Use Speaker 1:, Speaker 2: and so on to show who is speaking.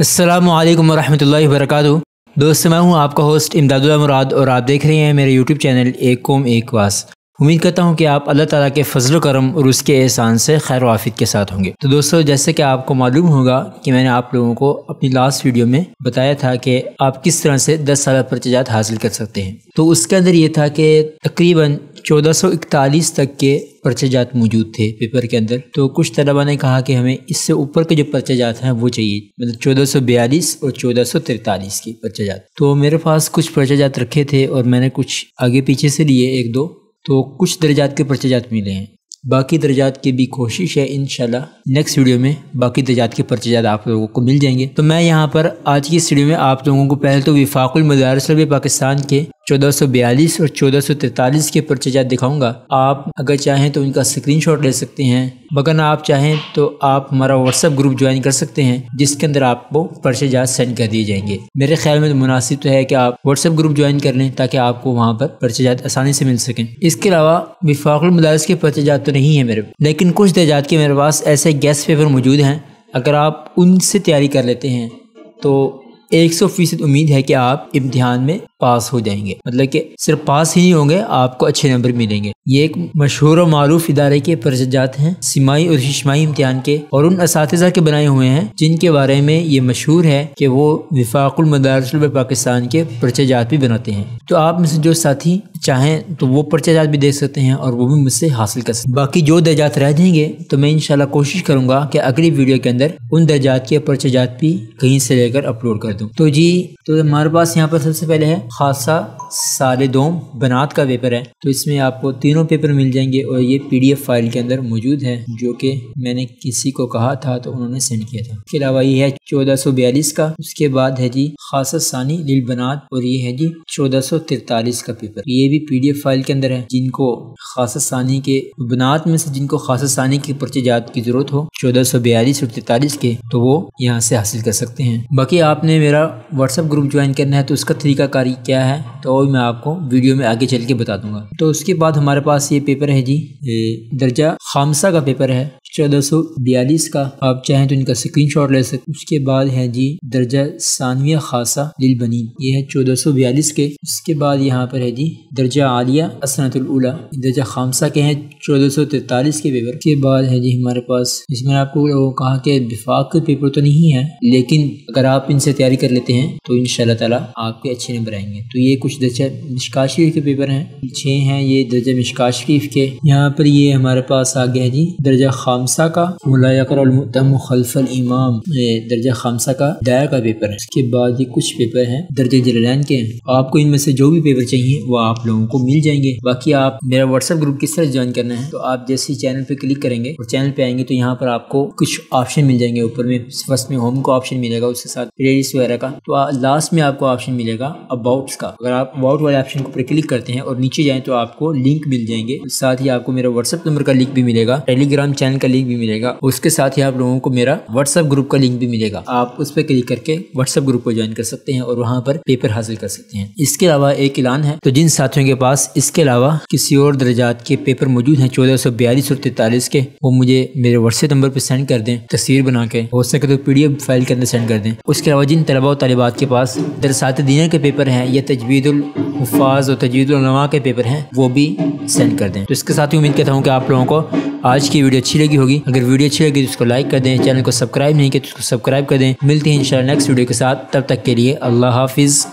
Speaker 1: अस्सलामुअलैकुम वरहमतुल्लाहि वबरकातुहू। दोस्तों, मैं हूं आपका होस्ट इमदादुल्लाह मुराद और आप देख रहे हैं मेरे यूट्यूब चैनल एक कौम एक वास। उम्मीद करता हूं कि आप अल्लाह ताला के फजल करम और उसके एहसान से खैर वाफियत के साथ होंगे। तो दोस्तों, जैसे कि आपको मालूम होगा कि मैंने आप लोगों को अपनी लास्ट वीडियो में बताया था कि आप किस तरह से 10 साल पर्चेजात हासिल कर सकते हैं। तो उसके अंदर ये था कि तकरीबन 1441 तक के पर्चेजात मौजूद थे पेपर के अंदर। तो कुछ तलबा ने कहा कि हमें इससे ऊपर के जो पर्चेजात हैं वो चाहिए, मतलब 1442 और 1443 की पर्चेजात। तो मेरे पास कुछ पर्चेजात रखे थे और मैंने कुछ आगे पीछे से लिए एक दो, तो कुछ दर्जात के पर्चेजात मिले हैं। बाकी दर्जात की भी कोशिश है इंशाल्लाह नेक्स्ट वीडियो में बाकी दर्जात के पर्चेजात आप लोगों को मिल जाएंगे। तो मैं यहाँ पर आज की इस वीडियो में आप लोगों को पहले तो विफाकुल मदारिस पाकिस्तान के 1442 और 1443 के पर्चेजात दिखाऊंगा। आप अगर चाहें तो उनका स्क्रीनशॉट ले सकते हैं, मगर आप चाहें तो आप हमारा व्हाट्सएप ग्रुप ज्वाइन कर सकते हैं जिसके अंदर आपको पर्चेजात सेंड कर दिए जाएंगे। मेरे ख्याल में तो मुनासिब तो है कि आप व्हाट्सएप ग्रुप ज्वाइन कर लें ताकि आपको वहाँ पर पर्चेजात आसानी से मिल सकें। इसके अलावा विफाकुल मदारिस के पर्चेजात तो नहीं है मेरे, लेकिन कुछ दर्जात के मेरे पास ऐसे गेस्ट पेपर मौजूद हैं। अगर आप उनसे तैयारी कर लेते हैं तो 100% उम्मीद है कि आप इम्तिहान में पास हो जाएंगे। मतलब कि सिर्फ पास ही नहीं होंगे, आपको अच्छे नंबर मिलेंगे। ये एक मशहूर और मारूफ इदारे के पर्चेजात हैं, सिमाई और शिशमाई इम्तिहान के, और उन असातिज़ा के बनाए हुए हैं जिनके बारे में ये मशहूर है कि वो विफाकुल मदारिस पाकिस्तान के पर्चेजात भी बनाते हैं। तो आप में से जो साथी चाहें तो वो पर्चेजात भी देख सकते हैं और वो भी मुझसे हासिल कर सकते हैं। बाकी जो दर्जात रह जाएंगे तो मैं इंशाल्लाह कोशिश करूंगा कि अगली वीडियो के अंदर उन दर्जात के पर्चेजात भी कहीं से लेकर अपलोड कर दूं। तो हमारे पास यहाँ पर सबसे पहले है खासा साले दोम बनात का पेपर है। तो इसमें आपको तीनों पेपर मिल जाएंगे और ये PDF फाइल के अंदर मौजूद है जो कि मैंने किसी को कहा था तो उन्होंने सेंड किया था। इसके अलावा ये है 1442 का, उसके बाद है जी खासा सानी लिल बनात, और ये है जी 1443 का पेपर। ये भी PDF फाइल के अंदर है। जिनको खासा सानी के बनात में से जिनको खासा सानी के पर्चेजात की जरूरत हो 1442 और 43 के, तो वो यहाँ से हासिल कर सकते हैं। बाकी आपने मेरा व्हाट्सएप ग्रुप ज्वाइन करना है तो उसका तरीकाकारी क्या है तो मैं आपको वीडियो में आगे चल के बता दूंगा। तो उसके बाद हमारे पास ये पेपर है जी, दर्जा खामसा का पेपर है 1442 का। आप चाहें तो इनका स्क्रीनशॉट ले सकते। उसके बाद है जी दर्जा सानविया खासा लिल बनीन, ये है 1442 के। उसके बाद यहाँ पर है जी दर्जा आलिया असनतुल उला, दर्जा खामसा के हैं 1443 के पेपर। के बाद है जी हमारे पास, इसमें आपको कहा कि विफाक के पेपर तो नहीं है, लेकिन अगर आप इनसे तैयारी कर लेते हैं तो इंशाल्लाह ताला आपके अच्छे नंबर आएंगे। तो ये कुछ दर्जा मिशकात शरीफ के पेपर हैं, 6 हैं ये दर्जा मिशकात शरीफ के। यहाँ पर ये हमारे पास आ गया है जी दर्जा खामसा का मुलायकरमुतम खल्फल इमाम, दर्जा खामसा का दाया का पेपर है। इसके बाद ये कुछ पेपर हैं दर्जा जलालैन के हैं। आपको इनमें से जो भी पेपर चाहिए वो आप लोगों को मिल जाएंगे। बाकी आप मेरा व्हाट्सएप ग्रुप किस तरह ज्वाइन करना है, तो आप जैसे चैनल पे क्लिक करेंगे और चैनल पे आएंगे तो यहाँ पर आपको कुछ ऑप्शन मिल जाएंगे। ऊपर में फर्स्ट में होम का ऑप्शन मिलेगा, उसके साथ प्लेलिस्ट वगैरह का, तो लास्ट में आपको ऑप्शन मिलेगा अबाउट्स का। अगर आप अबाउट वाले ऑप्शन को क्लिक करते हैं और नीचे जाएं तो आपको लिंक मिल जाएंगे। साथ ही आपको मेरा व्हाट्सएप नंबर का लिंक भी मिलेगा, टेलीग्राम चैनल का लिंक भी मिलेगा, उसके साथ ही आप लोगों को मेरा व्हाट्सएप ग्रुप का लिंक भी मिलेगा। आप उस पर क्लिक करके व्हाट्सएप ग्रुप को ज्वाइन कर सकते हैं और वहाँ पर पेपर हासिल कर सकते हैं। इसके अलावा एक ऐलान है, तो जिन साथियों के पास इसके अलावा किसी और दर्जात के पेपर मौजूद हैं 1442 और 43 के, वो मुझे मेरे व्हाट्सएप नंबर पर सेंड कर दें, तस्वीर बना के, हो सके तो PDF फाइल के अंदर सेंड कर दें। उसके अलावा जिन तलबा और तालिबात के पास दरसात दीन के पेपर हैं या तजवीदुल हुफ़ाज़ और तजवीदुल उलमा के पेपर हैं वो भी सेंड कर दें। तो इसके साथ ही उम्मीद करता हूँ कि आप लोगों को आज की वीडियो अच्छी लगी होगी। अगर वीडियो अच्छी लगी तो उसको लाइक कर दें, चैनल को सब्सक्राइब नहीं किया तो उसको सब्सक्राइब कर दें। मिलते हैं इंशाल्लाह नेक्स्ट वीडियो के साथ, तब तक के लिए अल्लाह हाफिज़।